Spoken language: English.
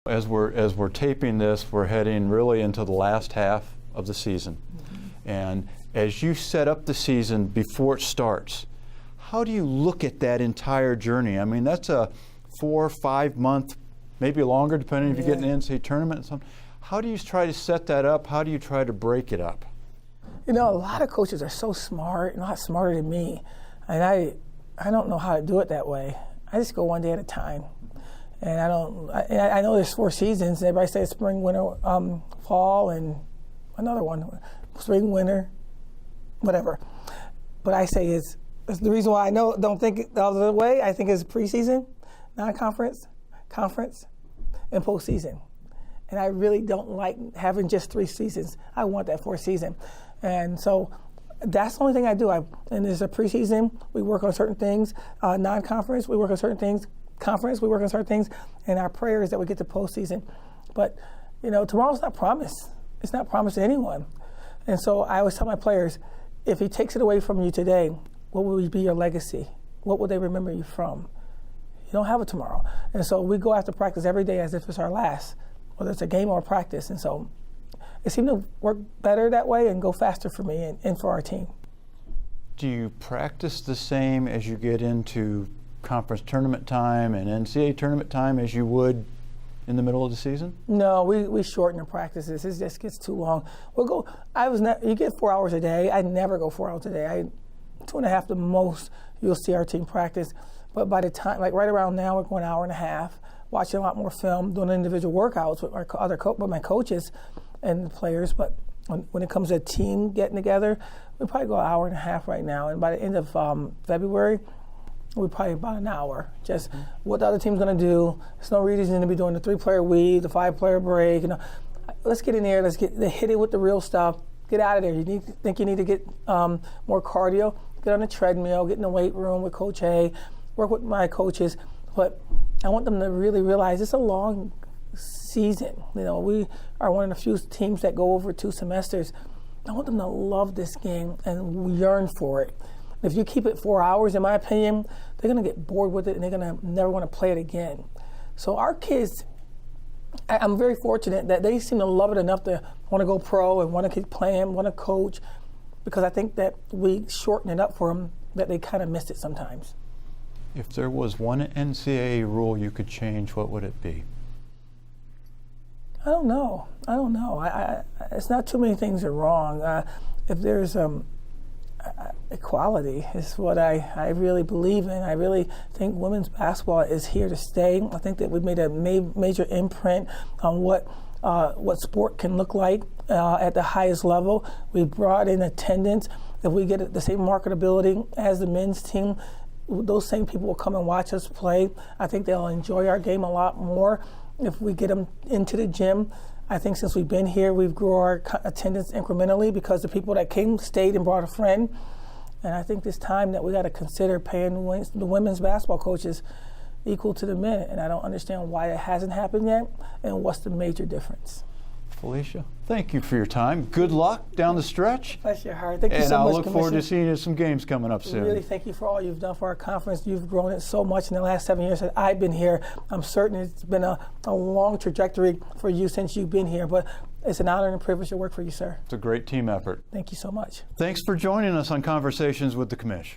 As we're taping this, we're heading really into the last half of the season. And as you set up the season before it starts, how do you look at that entire journey? I mean, that's a 4 or 5 month, maybe longer, depending if you get an NCAA tournament and something. How do you try to set that up? How do you try to break it up? You know, a lot of coaches are so smart, a lot smarter than me. And I don't know how to do it that way. I just go one day at a time. And I know there's 4 seasons. Everybody says spring, winter, fall, and another one, spring, winter, whatever. But I say it's the reason why I don't think the other way. I think is preseason, non-conference, conference, and postseason. And I really don't like having just 3 seasons. I want that 4th season. And so that's the only thing I do. And there's a preseason, we work on certain things. Non-conference, we work on certain things. Conference, we work on certain things, and our prayer is that we get to postseason. But, you know, tomorrow's not promised. It's not promised to anyone. And so I always tell my players, if he takes it away from you today, what will be your legacy? What will they remember you from? You don't have it tomorrow. And so we go after practice every day as if it's our last, whether it's a game or a practice. And so it seemed to work better that way and go faster for me and for our team. Do you practice the same as you get into conference tournament time and NCAA tournament time as you would in the middle of the season? No, we shorten the practices. It just gets too long. We'll go. You get 4 hours a day. I never go 4 hours a day. 2.5 the most. You'll see our team practice. But by the time, like right around now, we're going 1.5 hours, watching a lot more film, doing individual workouts with with my coaches and the players. But when it comes to a team getting together, we probably go 1.5 hours right now. And by the end of February, we're probably about 1 hour. Just what the other team's going to do. There's no reason to be doing the 3-player weave, the 5-player break. You know, let's get in there. Let's hit it with the real stuff. Get out of there. Think you need to get more cardio? Get on the treadmill. Get in the weight room with Coach A. Work with my coaches. But I want them to really realize it's a long season. You know, we are one of the few teams that go over 2 semesters. I want them to love this game and yearn for it. If you keep it 4 hours, in my opinion, they're going to get bored with it and they're going to never want to play it again. So our kids, I'm very fortunate that they seem to love it enough to want to go pro and want to keep playing, want to coach, because I think that we shorten it up for them, that they kind of miss it sometimes. If there was one NCAA rule you could change, what would it be? I don't know. It's not too many things are wrong. If there's equality is what I really believe in. I really think women's basketball is here to stay. I think that we've made a major imprint on what sport can look like at the highest level. We brought in attendance. If we get the same marketability as the men's team, those same people will come and watch us play. I think they'll enjoy our game a lot more if we get them into the gym. I think since we've been here, we've grew our attendance incrementally because the people that came stayed and brought a friend. And I think this time that we got to consider paying the women's basketball coaches equal to the men. And I don't understand why it hasn't happened yet and what's the major difference. Felisha, thank you for your time. Good luck down the stretch. Bless your heart. Thank you so much, And I'll look Commissioner. forward to seeing you at some games coming up soon. Really, thank you for all you've done for our conference. You've grown it so much in the last 7 years that I've been here. I'm certain it's been a long trajectory for you since you've been here, but it's an honor and a privilege to work for you, sir. It's a great team effort. Thank you so much. Thanks for joining us on Conversations with the Commish.